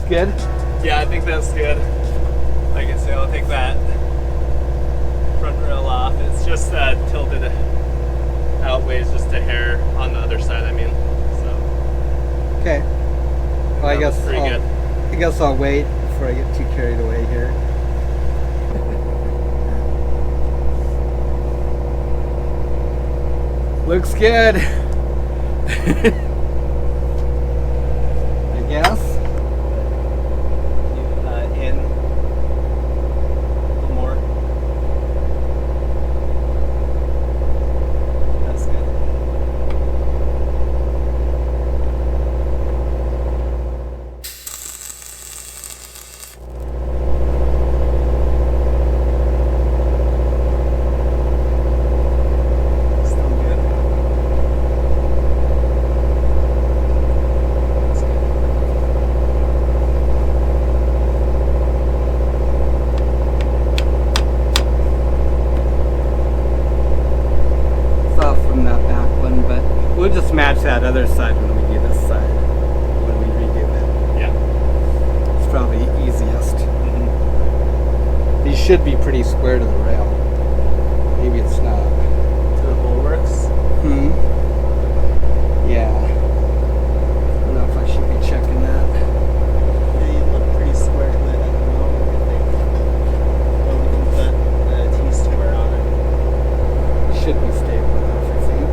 good? Yeah, I think that's good. Like I say, I'll take that front rail off. It's just tilted outways just a hair on the other side, I mean. So. Okay. Well, I guess pretty good. I guess I'll wait before I get too carried away here. Looks good. I guess. In a little more. That's good. Still good. That's good. It's off from that back one, but we'll just match that other side when we do this side. When we redo it. Yeah. It's probably easiest. These should be pretty square to the rail. Maybe it's not. To the bulwarks. Yeah. I don't know if I should be checking that. They look pretty square to it at the moment, I think. But we can put the T-square on it. Should be stable enough, I think.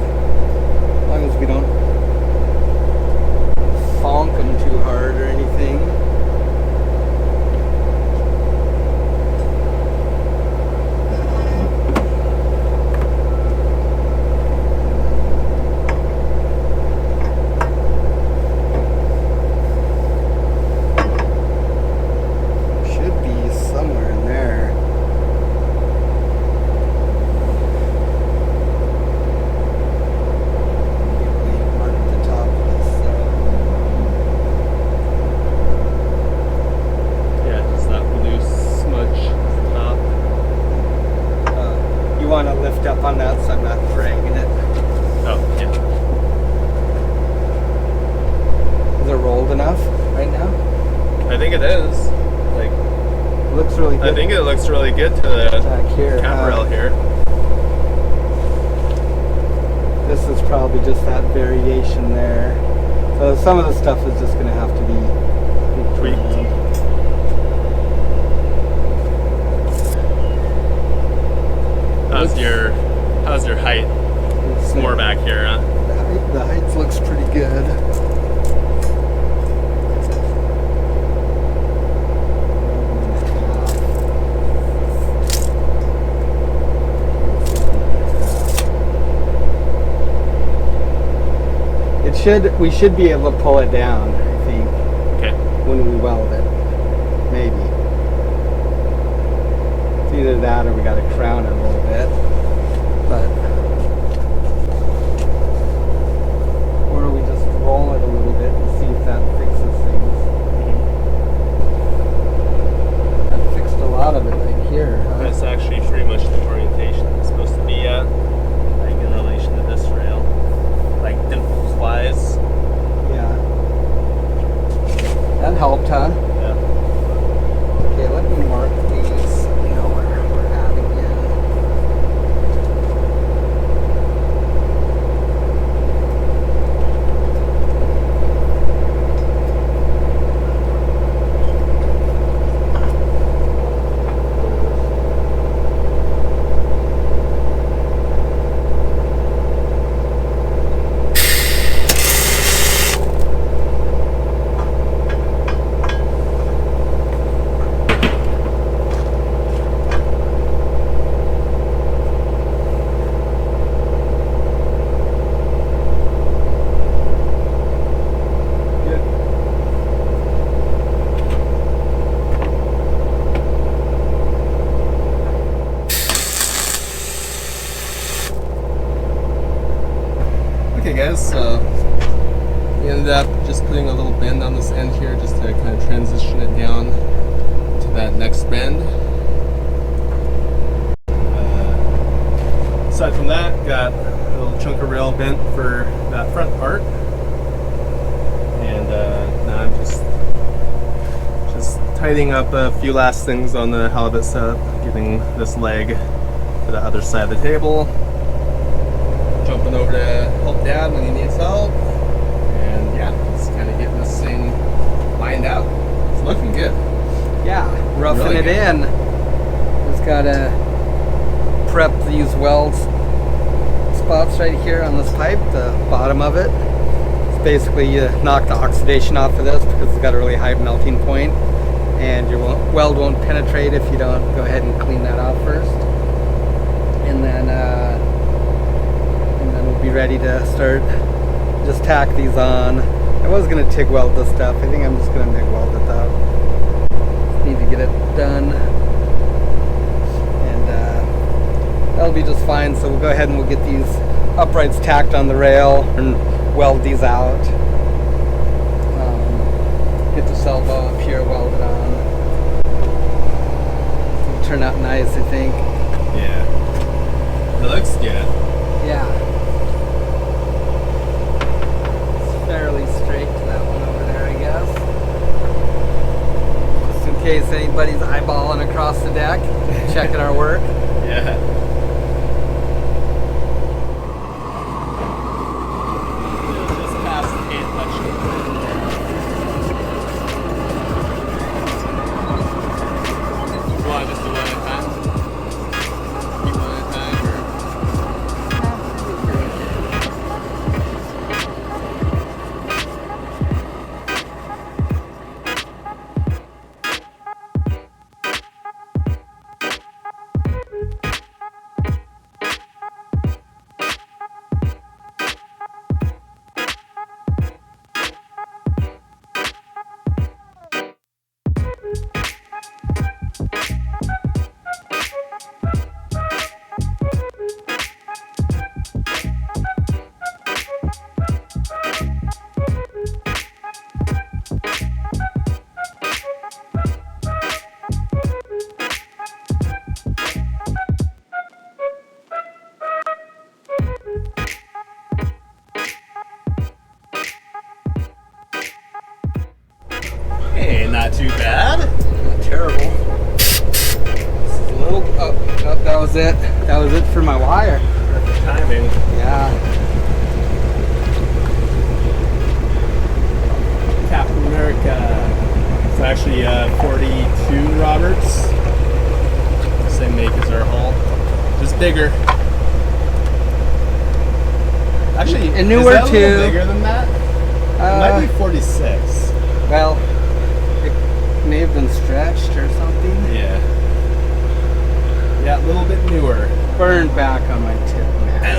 As long as we don't bonk them too hard or anything. Should be somewhere in there. Mark the top of this. Yeah, just that blue smudge at the top. You want to lift up on that so I'm not dragging it. Oh, yeah. Is it rolled enough right now? I think it is. Like, Looks really good. I think it looks really good to the back here. cap rail here. This is probably just that variation there. So some of the stuff is just going to have to be Tweaked. How's your height? It's More back here, huh? The height looks pretty good. We should be able to pull it down, I think, Okay. when we weld it. Maybe. It's either that or we got to crown it a little bit. But or we just roll it a little bit and see if that fixes things. That fixed a lot of it right here, huh? That's actually pretty much the orientation it's supposed to be at, like in relation to this rail, like dimples wise. Yeah. That helped, huh? Yeah. Okay, let me mark these so we know where we're at again. Okay guys, so we ended up just putting a little bend on this end here just to kind of transition it down to that next bend. Aside from that, got a little chunk of rail bent for that front part. And now I'm just tidying up a few last things on the halibut setup, getting this leg to the other side of the table, jumping over to help Dad when he needs help, and yeah, just kind of getting this thing lined out. It's looking good. Yeah, roughing Really it good. in. Just gotta prep these weld spots right here on this pipe, the bottom of it. It's basically you knock the oxidation off of this because it's got a really high melting point, and your weld won't penetrate if you don't go ahead and clean that off first. And then we'll be ready to start. Just tack these on. I was gonna TIG weld this stuff. I think I'm just gonna MIG weld it though. Need to get it done, and that'll be just fine. So we'll go ahead and we'll get these uprights tacked on the rail and weld these out. Get the elbow up here welded on. It'll turn out nice, I think. Yeah. It looks good. Yeah. It's fairly straight to that one over there, I guess. Just in case anybody's eyeballing across the deck, checking our work. Yeah. Just past the hand touching. You want to just do one at a time? Keep one at a time, or? Hey, not too bad. Not terrible. Just a little. Oh, that was it. That was it for my wire. Perfect timing. Yeah. Captain America. It's actually 42 Roberts. Same make as our hull. Just bigger. Actually, And newer is that a too. little bigger than that? It might be 46. Well, it may have been stretched or something. Yeah. Yeah, a little bit newer. Burned back on my tip, man.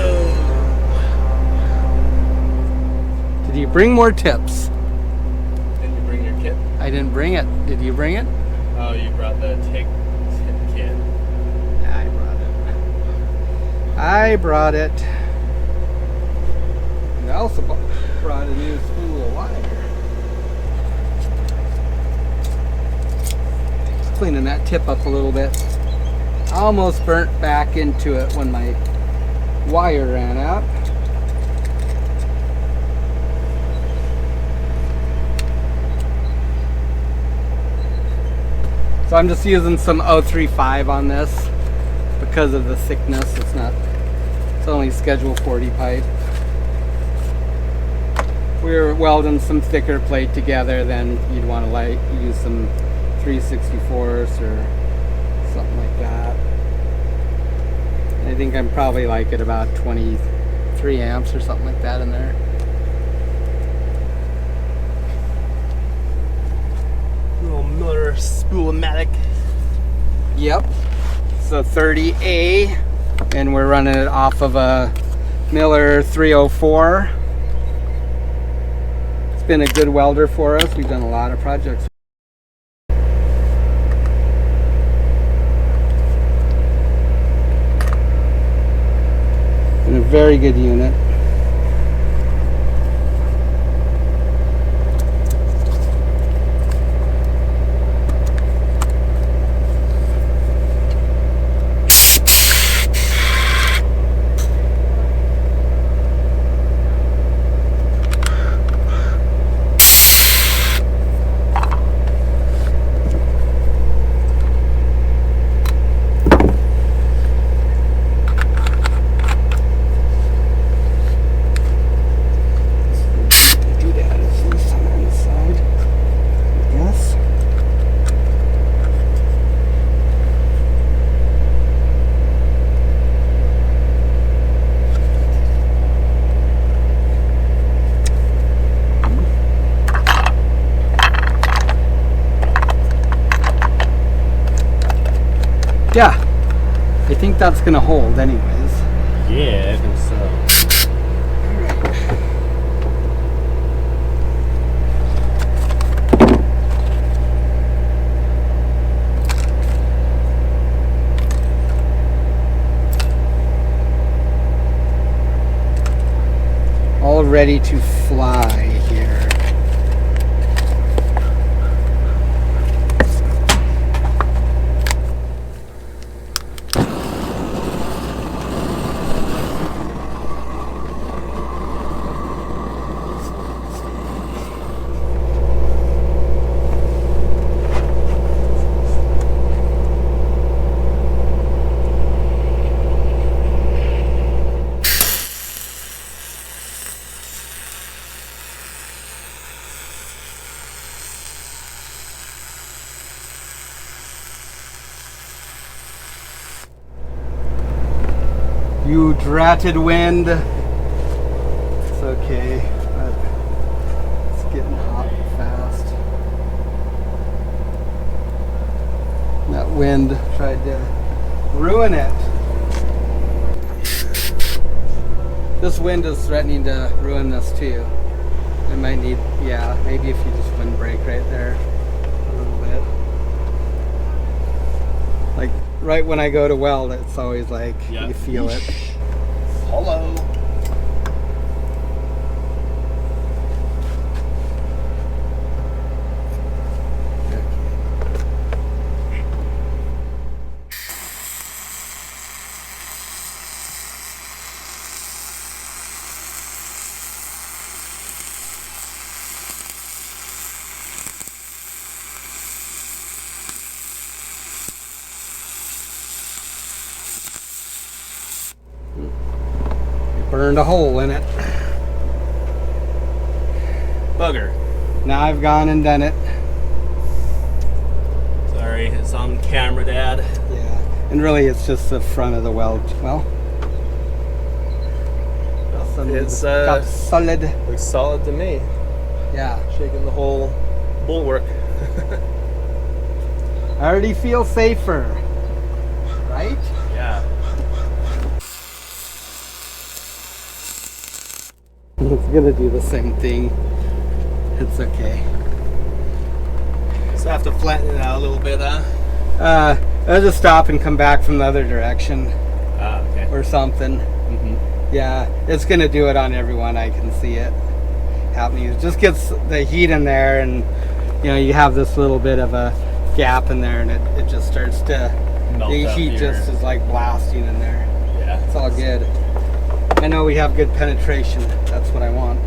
Did you bring more tips? Did you bring your kit? I didn't bring it. Did you bring it? Oh, you brought the tip kit. I brought it. I brought it. And I also brought a new spool of wire. Just cleaning that tip up a little bit. I almost burnt back into it when my wire ran out. So I'm just using some 035 on this because of the thickness. It's only schedule 40 pipe. If we were welding some thicker plate together, then you'd want to use some 364s or something like that. I think I'm probably like at about 23 amps or something like that in there. Little Miller Spool-O-Matic. Yep. It's a 30A, and we're running it off of a Miller 304. It's been a good welder for us. We've done a lot of projects. And a very good unit. Yeah, I think that's gonna hold anyways. Yeah, I think so. All ready to fly here. You dratted wind. It's okay, but it's getting hot fast. That wind tried to ruin it. This wind is threatening to ruin this too. I might need, yeah, maybe if you just wind brake right there a little bit. Like right when I go to weld, it's always like you feel it. Hello. Burned a hole in it. Bugger. Now I've gone and done it. Sorry, it's on camera, Dad. Yeah, and really it's just the front of the weld. Well, It's got solid. looks solid to me. Yeah, Shaking the whole bulwark. I already feel safer, right? Yeah. It's gonna do the same thing. It's okay. So I have to flatten it out a little bit, huh? I'll just stop and come back from the other direction Ah, okay. or something. Yeah, it's gonna do it on everyone. I can see it happening. It just gets the heat in there, and you know you have this little bit of a gap in there, and it just starts to Melt the up heat here. just is like blasting in there. Yeah. It's all good. I know we have good penetration. That's what I want.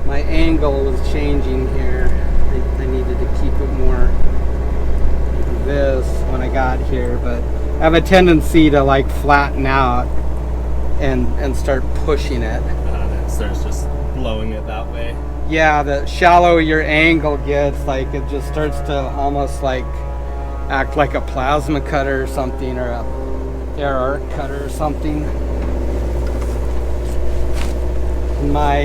My angle was changing here. I needed to keep it more like this when I got here, but I have a tendency to like flatten out and start pushing it. It starts just blowing it that way. Yeah, the shallower your angle gets, like it just starts to almost like act like a plasma cutter or something, or a air arc cutter or something. In my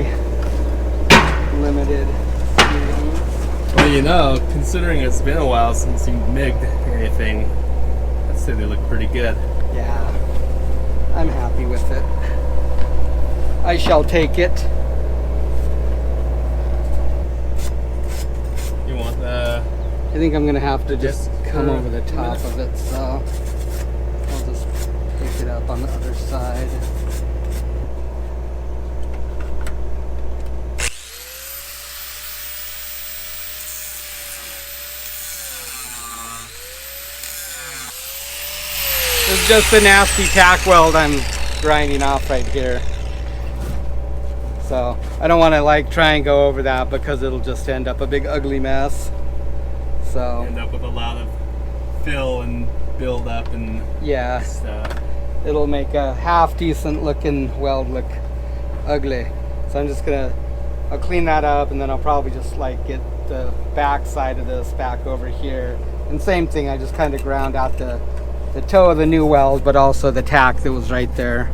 limited experience. Well, you know, considering it's been a while since you MIG'd anything, I'd say they look pretty good. Yeah, I'm happy with it. I shall take it. You want the... I think I'm gonna have to just Just come for over the a top minute. of it, so I'll just pick it up on the other side. This is just a nasty tack weld I'm grinding off right here. So I don't want to like try and go over that because it'll just end up a big ugly mess. So End up with a lot of fill and build up and yeah, stuff. it'll make a half decent looking weld look ugly. So I'm just gonna, I'll clean that up, and then I'll probably just like get the back side of this back over here. And same thing, I just kind of ground out the the toe of the new weld, but also the tack that was right there.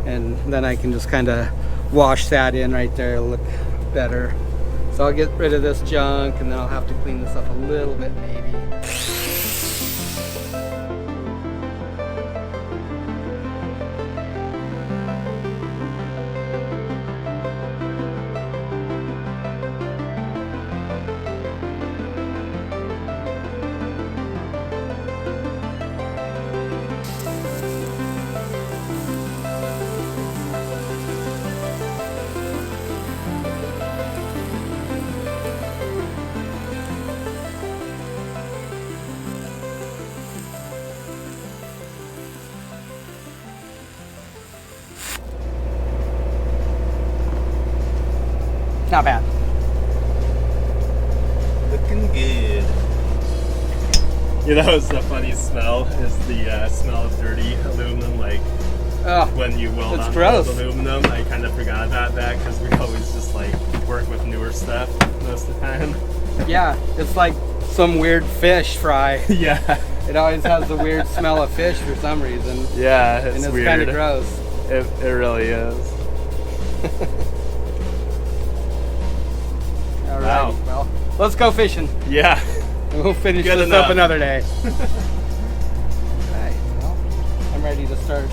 And then I can just kind of wash that in right there. It'll look better. So I'll get rid of this junk, and then I'll have to clean this up a little bit maybe. Not bad. Looking good. You know, it's the funny smell is the smell of dirty aluminum, like when you weld on old aluminum. I kind of forgot about that because we always just like work with newer stuff most of the time. Yeah, it's like some weird fish fry. Yeah. It always has the weird smell of fish for some reason. Yeah, it's and it's weird. kind of gross. It really is. All right. Wow. Well, let's go fishing. Yeah. And we'll finish this up another day. Alright, well, I'm ready to start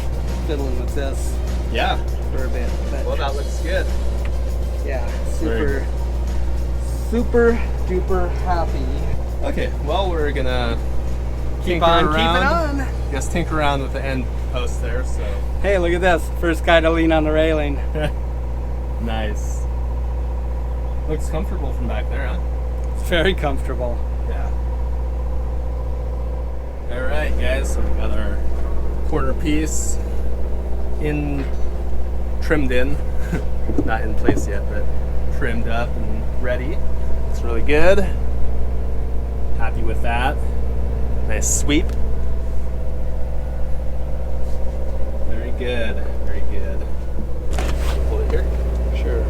fiddling with this. Yeah. For a bit. But well, that looks good. Yeah, super duper happy. Okay, well, we're gonna keep on keeping on. Just tinker around with the end post there, so. Hey, look at this. First guy to lean on the railing. Nice. Looks comfortable from back there, huh? It's very comfortable. Yeah. All right, guys, so we got our corner piece trimmed in, not in place yet, but trimmed up and ready. It's really good. Happy with that. Nice sweep. Very good, very good. Hold it here? Sure.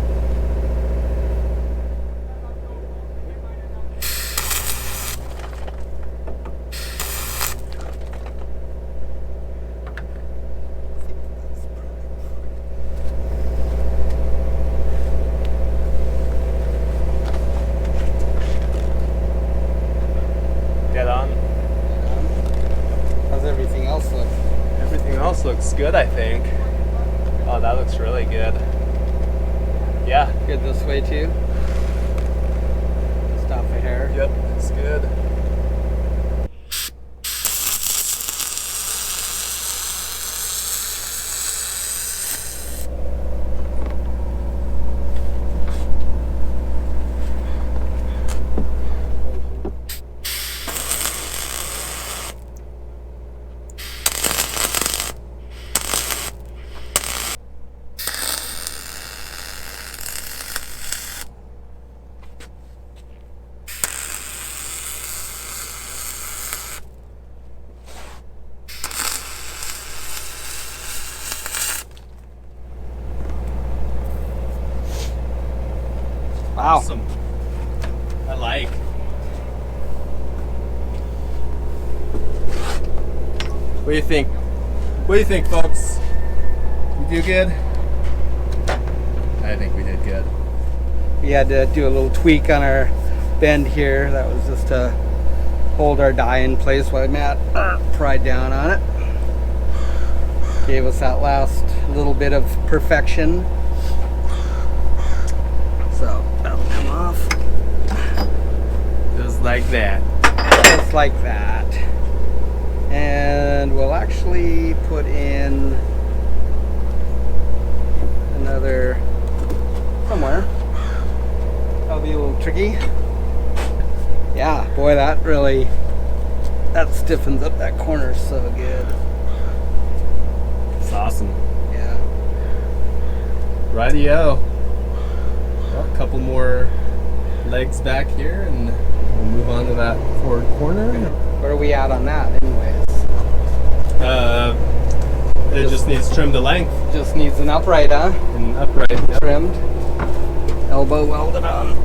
Looks good, I think. Oh, that looks really good. Yeah. Good this way too. Stop the hair. Yep, it's good. Wow. Awesome. I like. What do you think? What do you think, folks? We do good? I think we did good. We had to do a little tweak on our bend here. That was just to hold our die in place while Matt pried down on it. Gave us that last little bit of perfection. So that'll come off. Just like that. Just like that. And we'll actually put in another somewhere. That'll be a little tricky. Yeah, boy, that stiffens up that corner so good. It's awesome. Yeah. Rightio. Well, a couple more legs back here and we'll move on to that forward corner. Where are we at on that anyways? It just needs trimmed to length. Just needs an upright, huh? An upright. Yep. Trimmed. Elbow welded on.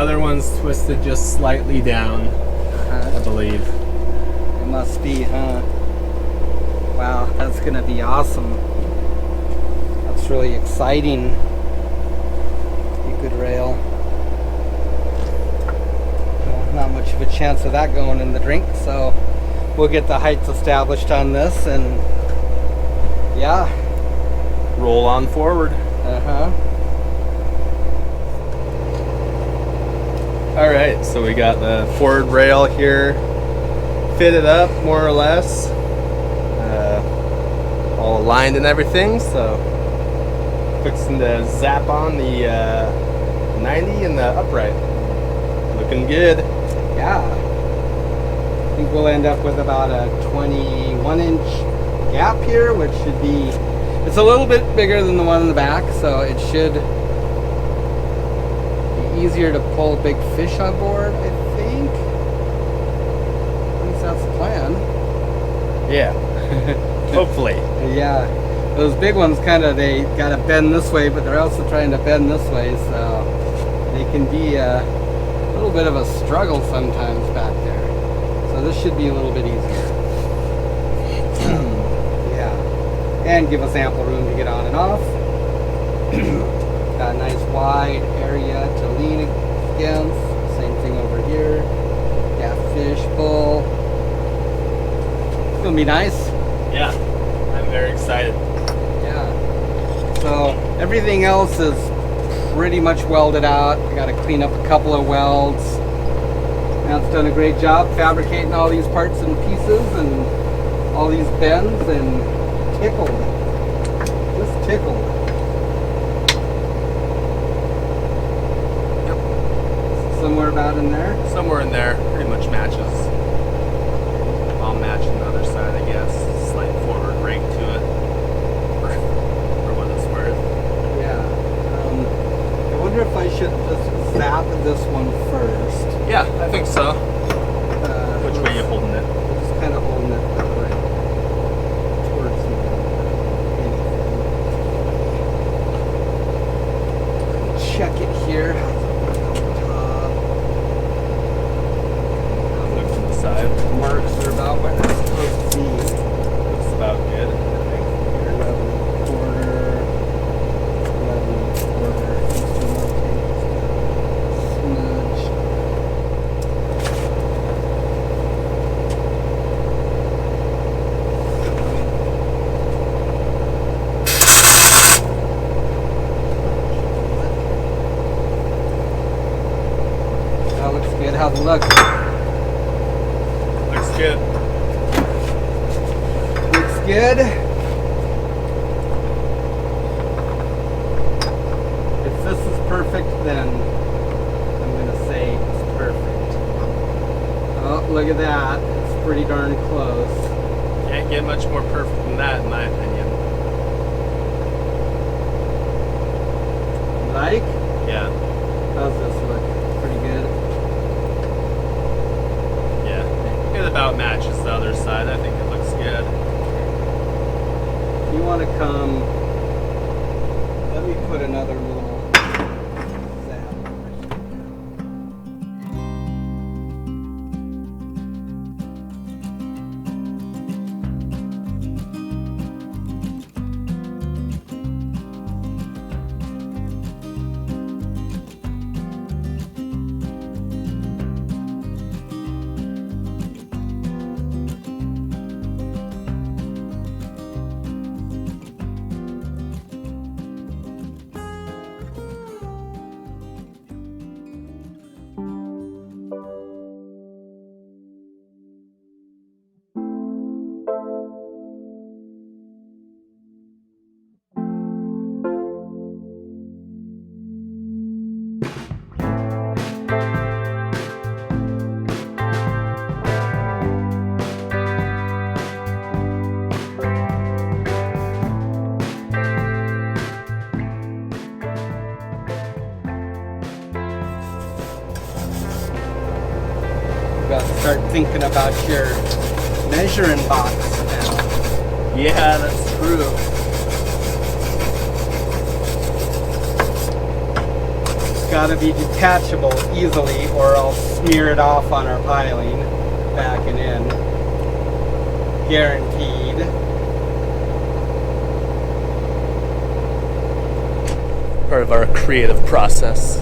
other one's twisted just slightly down, I believe. It must be, huh? Wow, that's gonna be awesome. That's really exciting. Be a good rail. Well, not much of a chance of that going in the drink, so we'll get the heights established on this, and yeah. Roll on forward. Alright, so we got the forward rail here fitted up more or less. All aligned and everything, so fixing to zap on the 90 and the upright. Looking good. Yeah. I think we'll end up with about a 21-inch gap here, which should be, it's a little bit bigger than the one in the back, so it should be easier to pull a big fish on board, I think. At least that's the plan. Yeah. Hopefully. Yeah. Those big ones they gotta bend this way, but they're also trying to bend this way, so they can be a little bit of a struggle sometimes back there. So this should be a little bit easier. Yeah. And give us ample room to get on and off. Got a nice wide area to lean against. Same thing over here. Got fish pull. It's gonna be nice. Yeah, I'm very excited. Yeah. So everything else is pretty much welded out. I got to clean up a couple of welds. Matt's done a great job fabricating all these parts and pieces and all these bends, and tickled. Just tickled. Yep. Somewhere about in there. Somewhere in there, pretty much matches. I'll match on the other side, I guess. Slight forward rake to it, for what it's worth. Yeah. I wonder if I should just zap this one first. Yeah, I think so. Which way are you holding it? Just kind of holding it upright towards anything. Check it here. Look from the side. Marks are about where they're supposed to be. Looks about good, I think. 11 quarter. Smudge. That looks good. How's it look? Looks good. Looks good. If this is perfect, then I'm gonna say it's perfect. Oh, look at that. It's pretty darn close. Can't get much more perfect than that, in my opinion. Like? Yeah. How's this look? Pretty good. Yeah. It about matches the other side. I think it looks good. If you want to come, let me put another little zap over here. Got to start thinking about your measuring box now. Yeah, that's true. got to be detachable easily, or I'll smear it off on our piling, back and in. Guaranteed. Part of our creative process.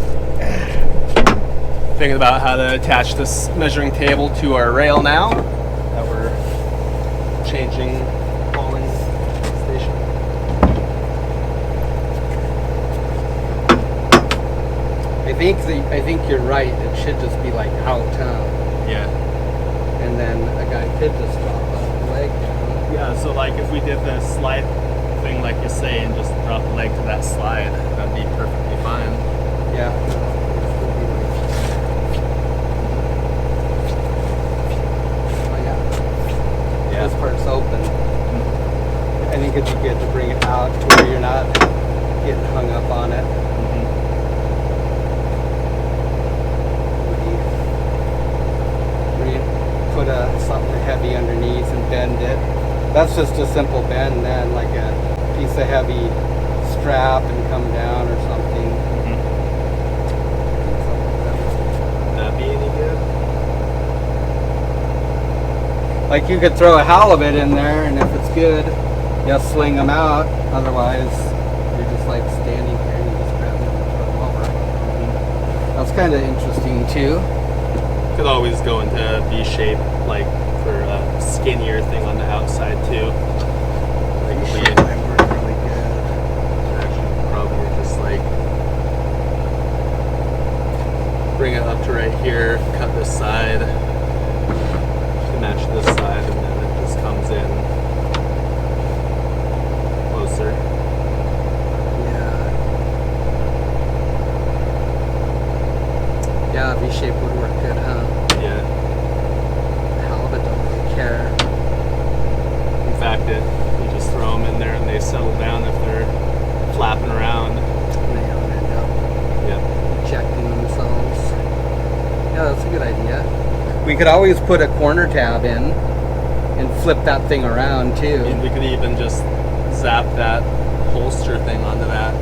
Thinking about how to attach this measuring table to our rail now that we're changing hauling station. I think you're right. It should just be like out, Yeah. and then a guy could just drop a leg down. Yeah, so like if we did the slide thing like you say and just drop the leg to that slide, that'd be perfectly fine. Yeah. Oh yeah. Yeah. This part's open. I think it'd be good to bring it out to where you're not getting hung up on it. Put something heavy underneath and bend it. That's just a simple bend then, like a piece of heavy strap and come down or something. Would that be any good? Like you could throw a halibut in there, and if it's good, you sling them out. Otherwise, you're just like standing here and you just grab them and throw them over. That's kind of interesting too. Could always go into V shape, like for a skinnier thing on the outside too. Like if we Might work really good. actually probably just like bring it up to right here, cut this side to match this side, and then it just comes in closer. Yeah, V-shape would work good, huh? Yeah. Halibut don't really care. In fact, you just throw them in there and they settle down if they're flapping around. And they don't end up Yeah. ejecting themselves. Yeah, that's a good idea. We could always put a corner tab in and flip that thing around too. And we could even just zap that holster thing onto that.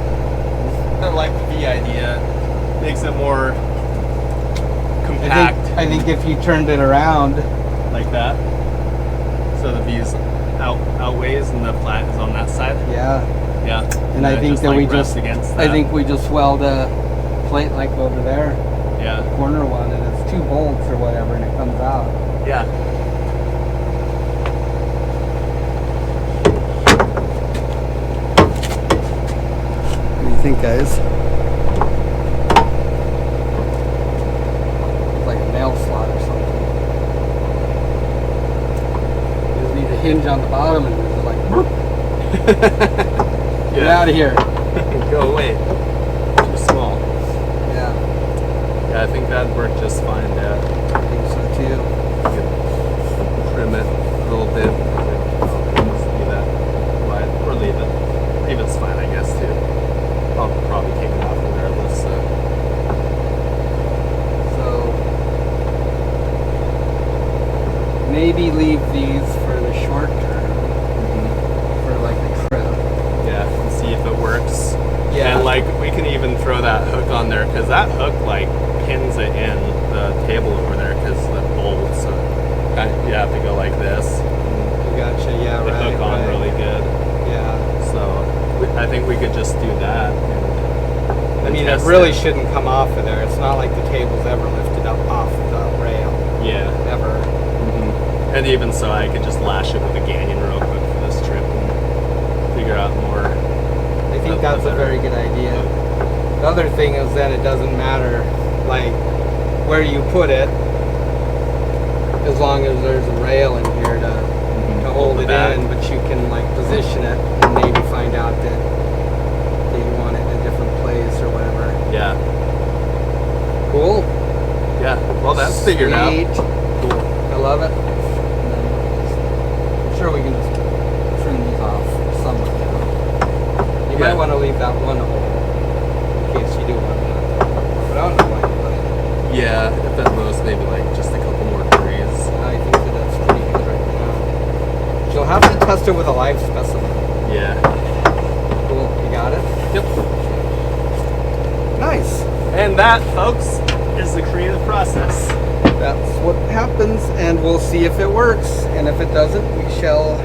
I like the V idea. Makes it more compact. I think if you turned it around, Like that. So the V's outweighs and the flat is on that side. yeah. Yeah. And I it think just, that like, we rests just, against I that. think we just weld a plate like over there, Yeah. corner one, and it's 2 bolts or whatever, and it comes out. Yeah. What do you think, guys? Like a nail slot or something. You just need a hinge on the bottom and it's just like, "Broop." Get Yeah. out of here. Go away. Too small. Yeah, Yeah, I think that'd work just fine, yeah. I think so too. You could trim it a little bit. Just leave that wide. Or leave it. Leave it's fine, I guess, too. I'll probably take it off regardless, so. So maybe leave these for the short term, for like a trip. Yeah, and see if it works. Yeah. And like we can even throw that hook on there because that hook like pins it in the table over there because the bolts. So you have to go like this. Gotcha. Yeah. The Right. hook on right. really good. Yeah. So I think we could just do that. I mean, it really shouldn't come off of there. It's not like the table's ever lifted up off the rail. Yeah. Ever. And even so, I could just lash it with a Ganyan real quick for this trip and figure out more. I think that's a very good idea. The other thing is that it doesn't matter, like, where you put it, as long as there's a rail in here to hold it back. in, but you can, like, position it and maybe find out that you want it in a different place or whatever. Yeah. Cool. Yeah. Well, that's figured out. Sweet. Cool. I love it. And then I'm sure we can just trim these off somewhere. You Yeah. might want to leave that one hole in case you do want to. But I don't know why you would. Yeah. If at most, maybe like just a couple more degrees. I think that that's pretty good right now. You'll have to test it with a live specimen. Yeah. Cool. You got it? Yep. Nice. And that, folks, is the creative process. That's what happens, and we'll see if it works. And if it doesn't, we shall